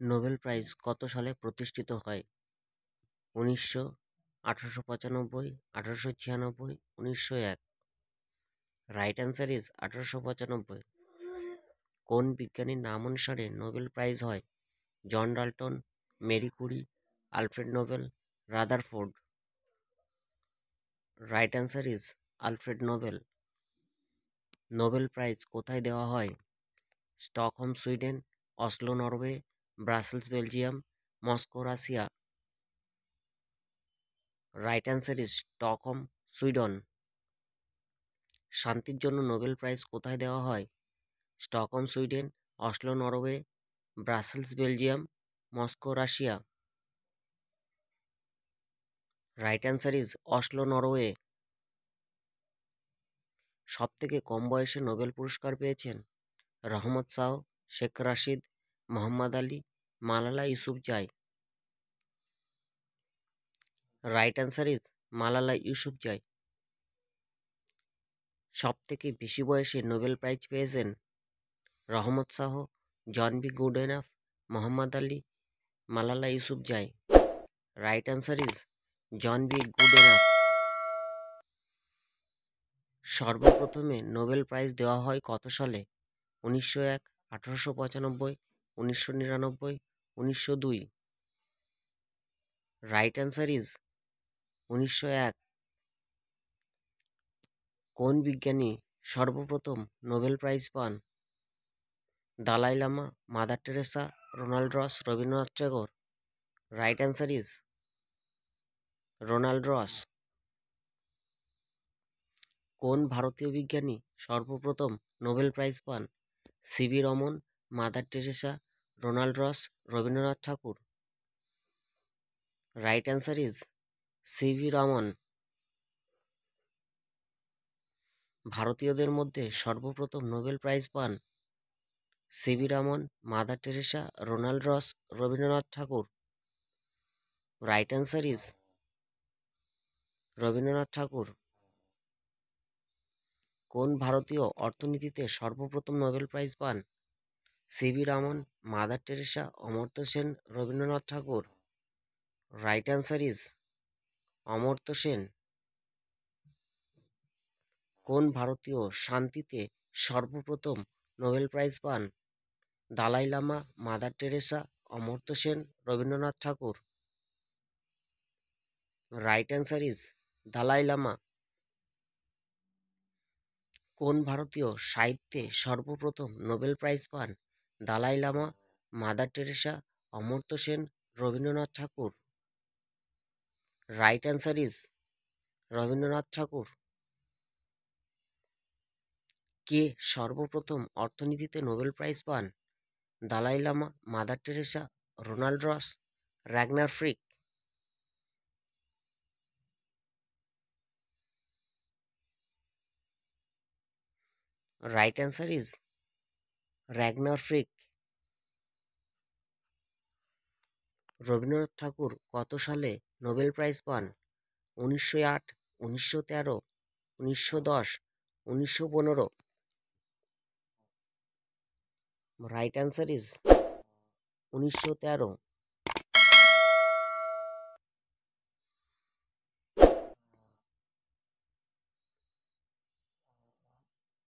Nobel prize কত সালে প্রতিষ্ঠিত হয়? ১৯০০, ১৮৯৫, ১৮৯৬, ১৯০১। Right answer is ১৮৯৫। কোন বিজ্ঞানীর নাম অনুসারে নোবেল প্রাইজ হয়? John Dalton, Marie Curie, Alfred Nobel, Rutherford. Right answer is Alfred Nobel. Nobel prize কোথায় দেওয়া হয়? Stockholm Sweden, Oslo Norway, Brussels Belgium, Moscow Russia. Right answer is Stockholm Sweden. শান্তির জন্য নোবেল প্রাইজ কোথায় দেওয়া হয়? Stockholm Sweden, Oslo Norway, Brussels Belgium, Moscow Russia. Right answer is Oslo Norway. সবথেকে কম বয়সে নোবেল পুরস্কার পেয়েছেন? Rahmat Shah, Sheikh Rashid, Mohammad Ali, Malala Yousafzai. Right answer is Malala Yousafzai. সবথেকে বেশি বয়সে নোবেল প্রাইজ পেয়েছেন? Rahmat Shah, John B Goodenough, Mohammad Ali, Malala Yousafzai. Right answer is John B Goodenough. সর্বপ্রথমে নোবেল প্রাইজ দেওয়া হয় কত সালে? ১৯০১, ১৮৯৫, ১৯৯৯, ১৯০২। Right answer is ১৯০১। কোন বিজ্ঞানী সর্বপ্রথম নোবেল প্রাইজ পান? Dalai Lama, Mother Teresa, Ronald Ross, Rabindranath Tagore. Right answer is Ronald Ross. কোন ভারতীয় বিজ্ঞানী সর্বপ্রথম নোবেল প্রাইজ পান? C V Raman, Mother Teresa, Ronald Ross, Rabindranath Tagore. Right answer is C V Raman. ভারতীয়দের মধ্যে সর্বপ্রথম নোবেল প্রাইজ পান? C V Raman, Mother Teresa, Ronald Ross, Rabindranath Tagore. Right answer is Rabindranath Tagore. কোন ভারতীয় অর্থনীতিতে সর্বপ্রথম নোবেল প্রাইজ পান? C V Raman, Mother Teresa, Amartya Sen, Rabindranath Tagore. Right answer is Amartya Sen. কোন ভারতীয় শান্তিতে সর্বপ্রথম নোবেল প্রাইজ পান? Dalai Lama, Mother Teresa, Amartya Sen, Rabindranath Tagore. Right answer is Dalai Lama. কোন ভারতীয় সাহিত্যে সর্বপ্রথম নোবেল প্রাইজ পান? Dalai Lama, Mother Teresa, Amartya Sen, Rabindranath Tagore. Right answer is Rabindranath Tagore. কে সর্বপ্রথম অর্থনীতিতে নোবেল প্রাইজ পান? Dalai Lama, Mother Teresa, Ronald Ross, Ragnar Frisch. Right answer is Ragnar Frisch. Rabindranath Tagore কত সালে নোবেল প্রাইজ পান? ১৯০৮, ১৯১৩, ১৯১০, ১৯১৫। Right answer is ১৯১৩।